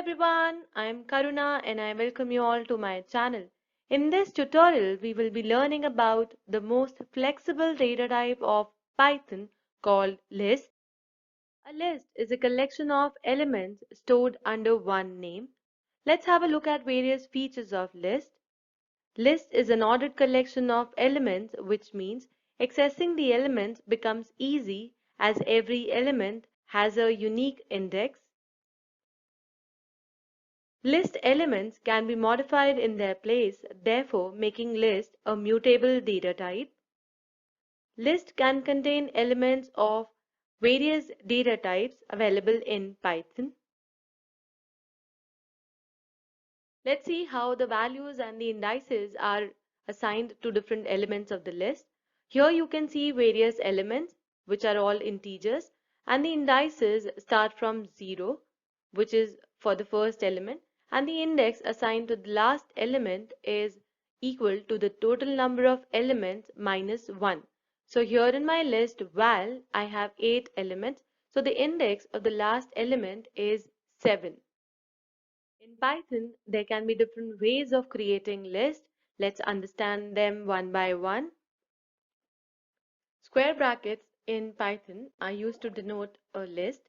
everyone, I am Karuna and I welcome you all to my channel. In this tutorial, we will be learning about the most flexible data type of Python called list. A list is a collection of elements stored under one name. Let's have a look at various features of list. List is an ordered collection of elements, which means accessing the elements becomes easy as every element has a unique index. List elements can be modified in their place, therefore making list a mutable data type. List can contain elements of various data types available in Python. Let's see how the values and the indices are assigned to different elements of the list. Here you can see various elements which are all integers, and the indices start from 0, which is for the first element, and the index assigned to the last element is equal to the total number of elements minus 1. So here in my list val I have 8 elements, so the index of the last element is 7. In Python, there can be different ways of creating lists. Let's understand them one by one. Square brackets in Python are used to denote a list.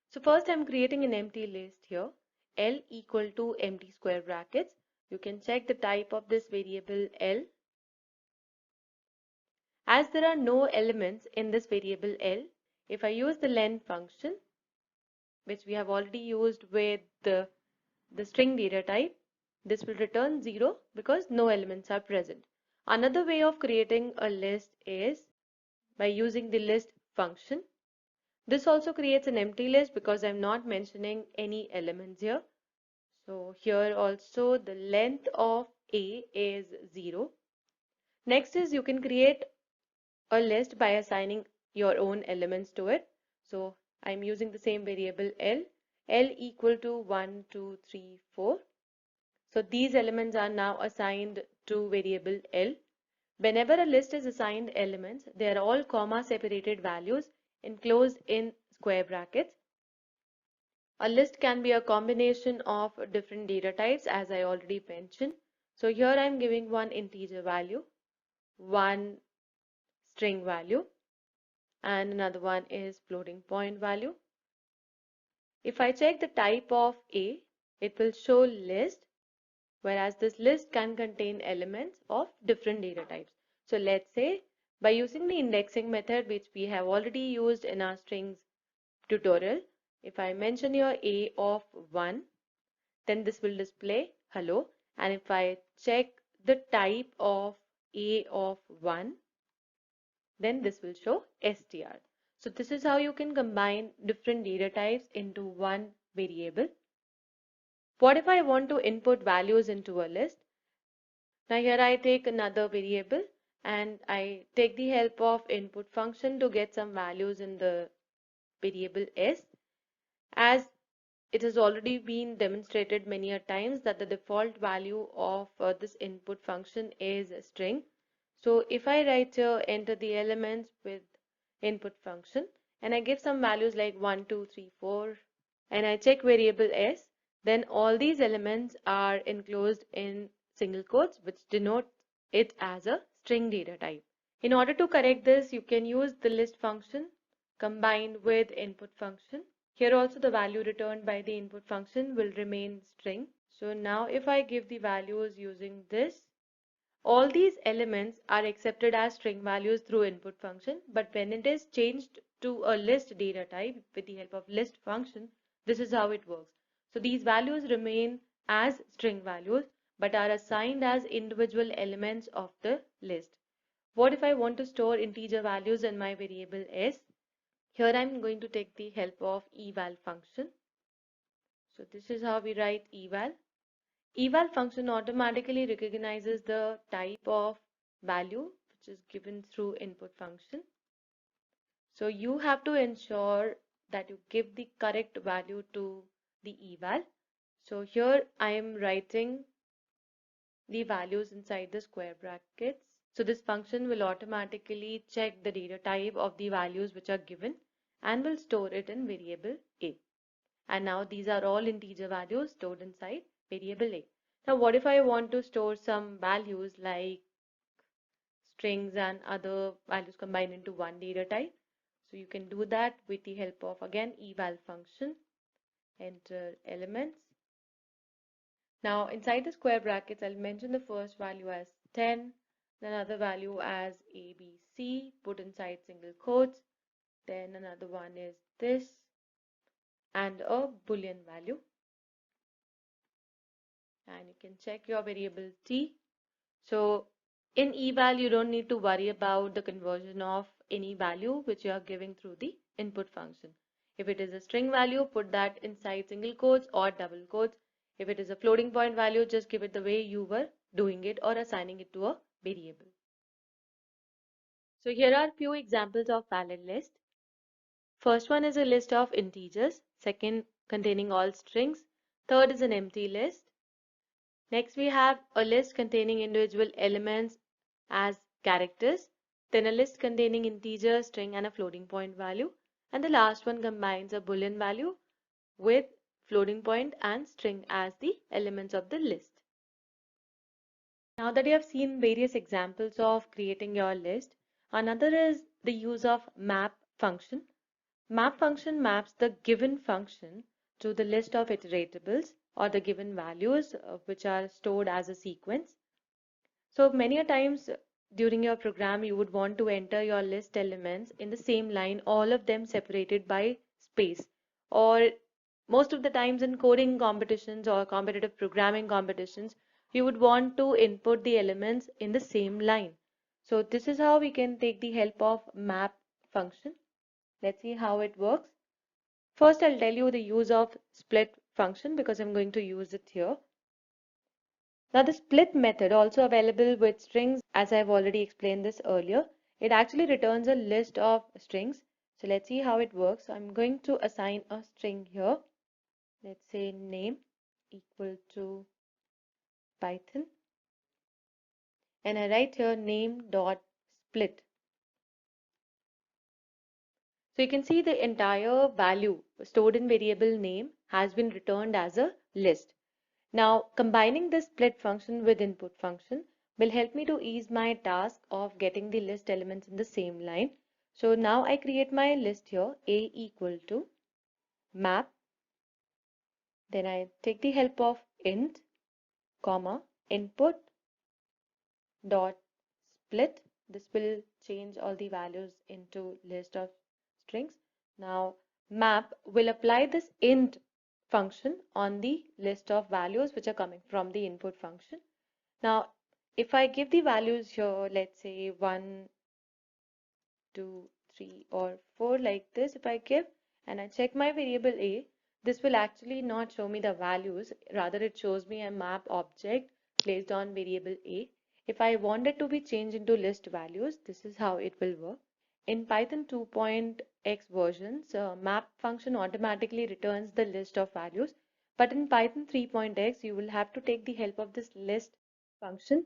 So first I'm creating an empty list here. L equal to empty square brackets. You can check the type of this variable L. As there are no elements in this variable L, if I use the len function, which we have already used with the string data type, this will return 0 because no elements are present. Another way of creating a list is by using the list function. This also creates an empty list because I'm not mentioning any elements here. So here also the length of A is 0. Next is you can create a list by assigning your own elements to it. So I'm using the same variable L equal to 1, 2, 3, 4. So these elements are now assigned to variable L. Whenever a list is assigned elements, they are all comma separated values enclosed in square brackets. A list can be a combination of different data types, as I already mentioned. So here I am giving one integer value, one string value, and another one is floating point value. If I check the type of A, it will show list, whereas this list can contain elements of different data types. So let's say by using the indexing method, which we have already used in our strings tutorial, if I mention here A of 1, then this will display hello, and if I check the type of A of 1, then this will show str. So this is how you can combine different data types into one variable. What if I want to input values into a list? Now here I take another variable and I take the help of input function to get some values in the variable s. As it has already been demonstrated many a times that the default value of this input function is a string. So if I write here enter the elements with input function and I give some values like 1, 2, 3, 4 and I check variable s, then all these elements are enclosed in single quotes, which denote it as a string data type. In order to correct this, you can use the list function combined with input function. Here also the value returned by the input function will remain string. So now if I give the values using this, all these elements are accepted as string values through input function, but when it is changed to a list data type with the help of list function, this is how it works. So these values remain as string values but are assigned as individual elements of the list. What if I want to store integer values in my variable s? Here I'm going to take the help of eval function. So this is how we write eval. Eval function automatically recognizes the type of value which is given through input function. So you have to ensure that you give the correct value to the eval. So here I am writing the values inside the square brackets. So this function will automatically check the data type of the values which are given and will store it in variable A. And now these are all integer values stored inside variable A. Now what if I want to store some values like strings and other values combined into one data type? So you can do that with the help of again eval function. Enter elements. Now inside the square brackets, I'll mention the first value as 10, another value as ABC, put inside single quotes. Then another one is this and a boolean value. And you can check your variable t. So in eval, you don't need to worry about the conversion of any value which you are giving through the input function. If it is a string value, put that inside single quotes or double quotes. If it is a floating point value, just give it the way you were doing it or assigning it to a variable. So here are few examples of valid list. First one is a list of integers. Second, containing all strings. Third is an empty list. Next, we have a list containing individual elements as characters. Then a list containing integer, string, and a floating point value. And the last one combines a boolean value with floating point and string as the elements of the list. Now that you have seen various examples of creating your list, another is the use of map function. Map function maps the given function to the list of iterables or the given values which are stored as a sequence. So many a times during your program you would want to enter your list elements in the same line, all of them separated by space. Or most of the times in coding competitions or competitive programming competitions, you would want to input the elements in the same line. So this is how we can take the help of map function. Let's see how it works. First, I'll tell you the use of split function because I'm going to use it here. Now the split method, also available with strings, as I've already explained this earlier, it actually returns a list of strings. So let's see how it works. So I'm going to assign a string here. Let's say name equal to Python. And I write here name dot split. So you can see the entire value stored in variable name has been returned as a list. Now combining this split function with input function will help me to ease my task of getting the list elements in the same line. So now I create my list here, a equal to map. Then I take the help of int, comma, input dot split. This will change all the values into list of strings. Now map will apply this int function on the list of values which are coming from the input function. Now if I give the values here, let's say 1, 2, 3 or 4 like this, if I give and I check my variable a, this will actually not show me the values, rather it shows me a map object placed on variable a. If I want it to be changed into list values, this is how it will work. In Python 2.x versions, map function automatically returns the list of values, but in Python 3.x you will have to take the help of this list function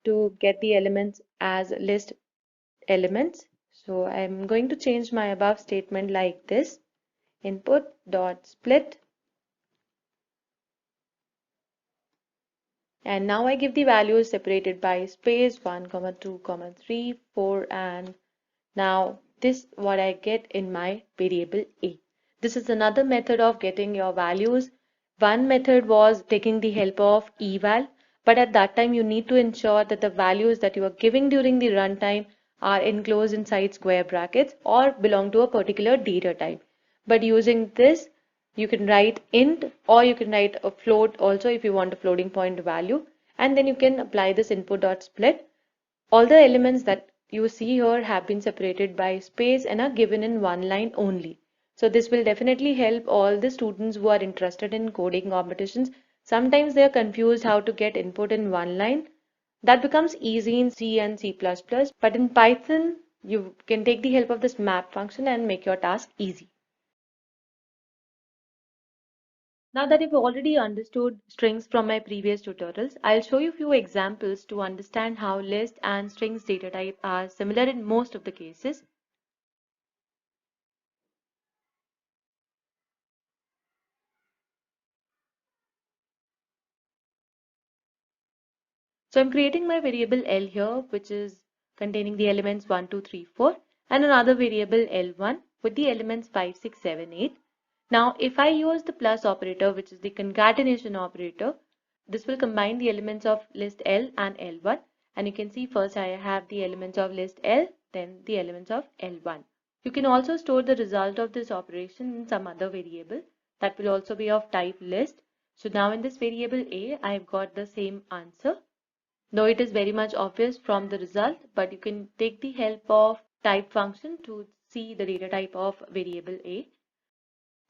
to get the elements as list elements. So I'm going to change my above statement like this, input dot split, and now I give the values separated by space 1, 2, 3, 4, and now this what I get in my variable a. This is another method of getting your values. One method was taking the help of eval, but at that time you need to ensure that the values that you are giving during the runtime are enclosed inside square brackets or belong to a particular data type. But using this, you can write int or you can write a float also if you want a floating point value, and then you can apply this input.split. All the elements that you see here have been separated by space and are given in one line only. So this will definitely help all the students who are interested in coding competitions. Sometimes they are confused how to get input in one line. That becomes easy in C and C++, but in Python, you can take the help of this map function and make your task easy. Now that you've already understood strings from my previous tutorials, I'll show you a few examples to understand how list and strings data type are similar in most of the cases. So I'm creating my variable L here, which is containing the elements 1, 2, 3, 4, and another variable L1 with the elements 5, 6, 7, 8. Now, if I use the plus operator, which is the concatenation operator, this will combine the elements of list L and L1. And you can see first I have the elements of list L, then the elements of L1. You can also store the result of this operation in some other variable that will also be of type list. So now in this variable A, I have got the same answer. Though it is very much obvious from the result, but you can take the help of type function to see the data type of variable A.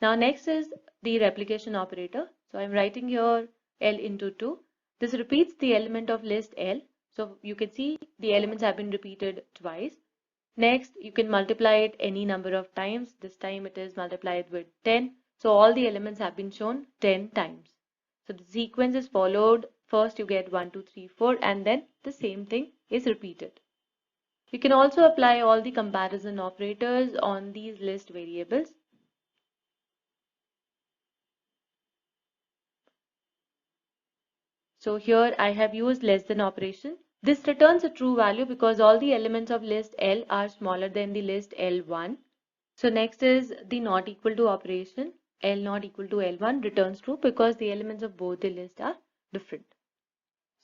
Now next is the replication operator. So I'm writing here L into 2. This repeats the element of list L. So you can see the elements have been repeated twice. Next, you can multiply it any number of times. This time it is multiplied with 10. So all the elements have been shown 10 times. So the sequence is followed. First you get 1, 2, 3, 4, and then the same thing is repeated. You can also apply all the comparison operators on these list variables. So here I have used less than operation. This returns a true value because all the elements of list L are smaller than the list L1. So next is the not equal to operation. L not equal to L1 returns true because the elements of both the lists are different.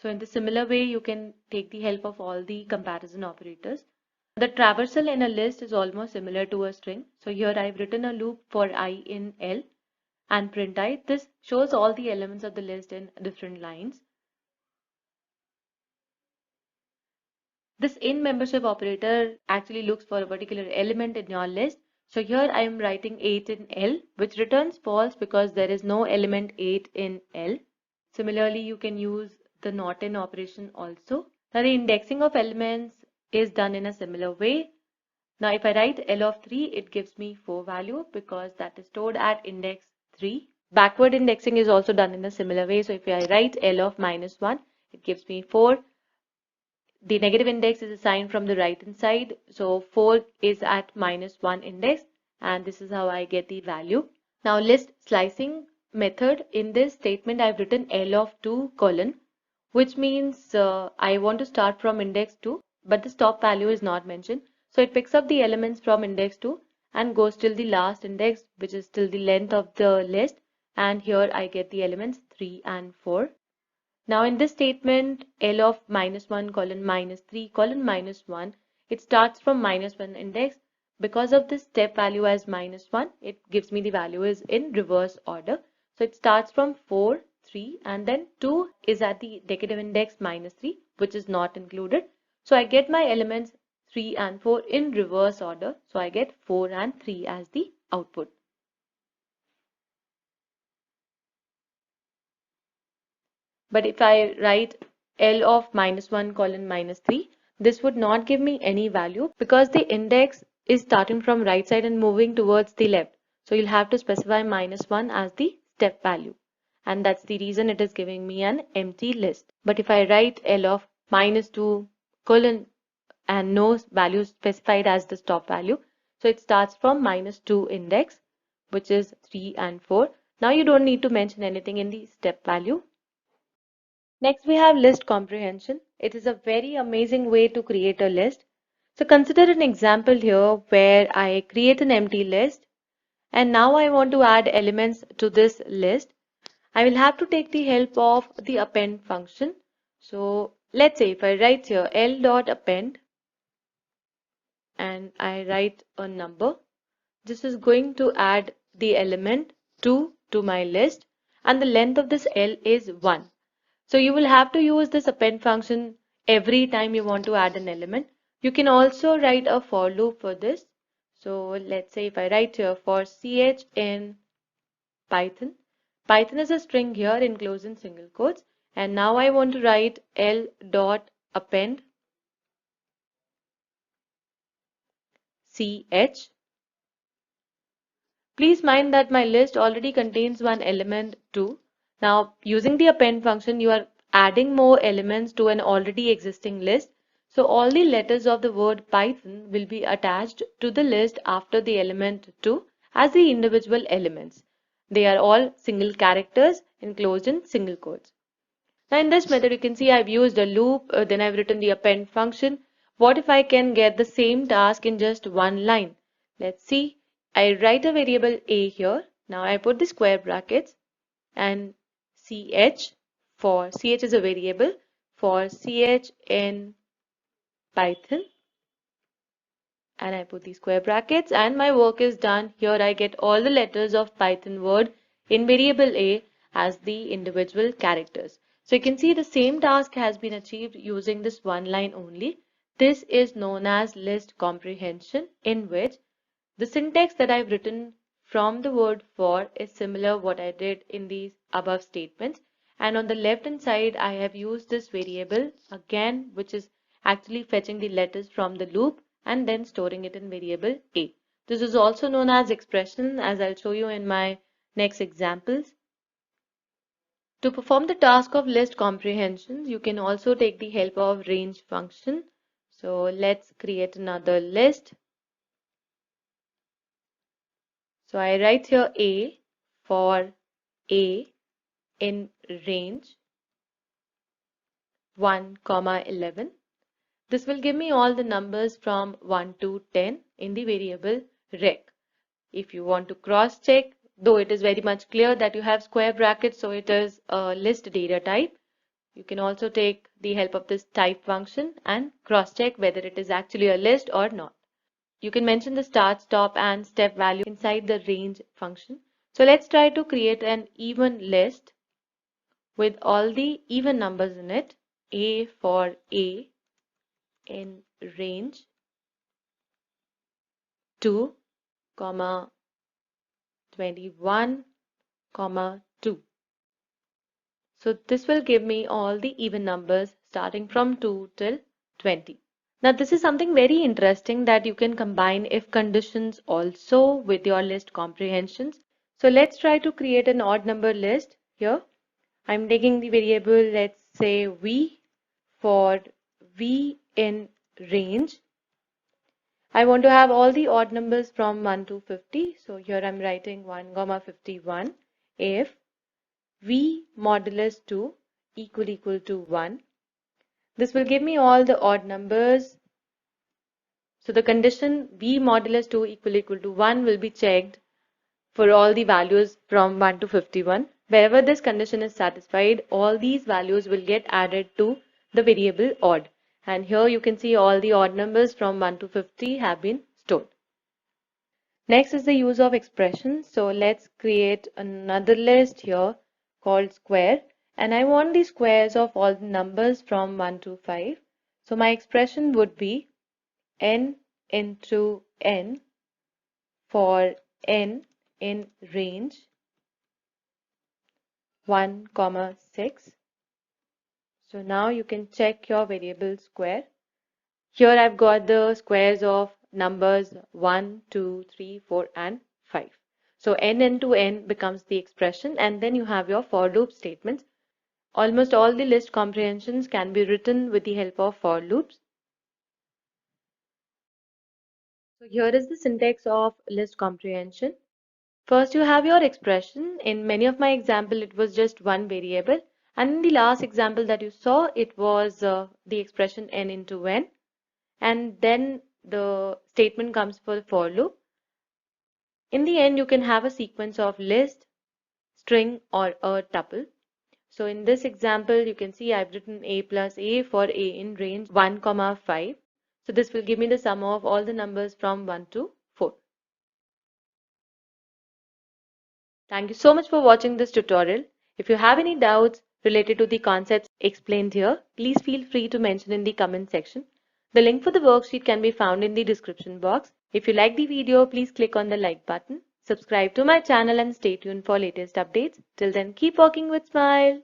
So in the similar way, you can take the help of all the comparison operators. The traversal in a list is almost similar to a string. So here I've written a loop for I in L and print I. This shows all the elements of the list in different lines. This in membership operator actually looks for a particular element in your list. So here I am writing 8 in L, which returns false because there is no element 8 in L. Similarly, you can use the not in operation also. Now the indexing of elements is done in a similar way. Now if I write L of 3, it gives me 4 value because that is stored at index 3. Backward indexing is also done in a similar way. So if I write L of minus 1, it gives me 4. The negative index is assigned from the right hand side. So 4 is at minus 1 index, and this is how I get the value. Now list slicing method, in this statement I've written L of 2 colon, which means I want to start from index 2, but the stop value is not mentioned. So it picks up the elements from index 2 and goes till the last index, which is till the length of the list. And here I get the elements 3 and 4. Now in this statement, L of minus 1 colon minus 3 colon minus 1, it starts from minus 1 index. Because of this step value as minus 1, it gives me the value is in reverse order. So it starts from 4, 3, and then 2 is at the negative index minus 3, which is not included. So I get my elements 3 and 4 in reverse order. So I get 4 and 3 as the output. But if I write L of minus 1 colon minus 3, this would not give me any value because the index is starting from right side and moving towards the left. So you'll have to specify minus 1 as the step value. And that's the reason it is giving me an empty list. But if I write L of minus 2 colon and no value specified as the stop value, so it starts from minus 2 index, which is 3 and 4. Now you don't need to mention anything in the step value. Next, we have list comprehension. It is a very amazing way to create a list. So consider an example here where I create an empty list and now I want to add elements to this list. I will have to take the help of the append function. So let's say if I write here l.append and I write a number, this is going to add the element 2 to my list and the length of this L is 1. So you will have to use this append function every time you want to add an element. You can also write a for loop for this. So let's say if I write here for ch in Python. Python is a string here enclosed in single quotes. And now I want to write l.append ch. Please mind that my list already contains one element 2. Now using the append function, you are adding more elements to an already existing list. So all the letters of the word Python will be attached to the list after the element 2 as the individual elements. They are all single characters enclosed in single quotes. Now in this method, you can see I've used a loop, then I've written the append function. What if I can get the same task in just one line? Let's see. I write a variable a here. Now I put the square brackets and ch for ch is a variable for ch in Python, and I put the square brackets and my work is done. Here I get all the letters of Python word in variable a as the individual characters. So you can see the same task has been achieved using this one line only. This is known as list comprehension, in which the syntax that I've written from the word for is similar what I did in these above statements. And on the left hand side, I have used this variable again, which is actually fetching the letters from the loop and then storing it in variable a. This is also known as expression, as I'll show you in my next examples. To perform the task of list comprehension, you can also take the help of range function. So let's create another list. So I write here a for a in range 1, 11. This will give me all the numbers from 1 to 10 in the variable rec. If you want to cross check, though it is very much clear that you have square brackets, so it is a list data type, you can also take the help of this type function and cross check whether it is actually a list or not. You can mention the start, stop and step value inside the range function. So let's try to create an even list with all the even numbers in it. A for a in range 2, 21, 2. So this will give me all the even numbers starting from 2 till 20. Now this is something very interesting that you can combine if conditions also with your list comprehensions. So let's try to create an odd number list here. I'm taking the variable, let's say v for v in range. I want to have all the odd numbers from 1 to 50. So here I'm writing 1, 51 if v modulus 2 equal to 1. This will give me all the odd numbers. So the condition v modulus 2 equal to 1 will be checked for all the values from 1 to 51. Wherever this condition is satisfied, all these values will get added to the variable odd. And here you can see all the odd numbers from 1 to 50 have been stored. Next is the use of expressions. So let's create another list here called square. And I want the squares of all the numbers from 1 to 5. So my expression would be n into n for n in range 1, 6. So now you can check your variable square. Here I've got the squares of numbers 1, 2, 3, 4 and 5. So n into n becomes the expression, and then you have your for loop statements. Almost all the list comprehensions can be written with the help of for loops. So here is the syntax of list comprehension. First you have your expression. In many of my example it was just one variable, and in the last example that you saw it was the expression n into n, and then the statement comes for the for loop. In the end you can have a sequence of list, string or a tuple. So in this example you can see I've written a plus a for a in range 1, 5. So this will give me the sum of all the numbers from 1 to 4. Thank you so much for watching this tutorial. If you have any doubts related to the concepts explained here, please feel free to mention in the comment section. The link for the worksheet can be found in the description box. If you like the video, please click on the like button. Subscribe to my channel and stay tuned for latest updates. Till then, keep working with smile.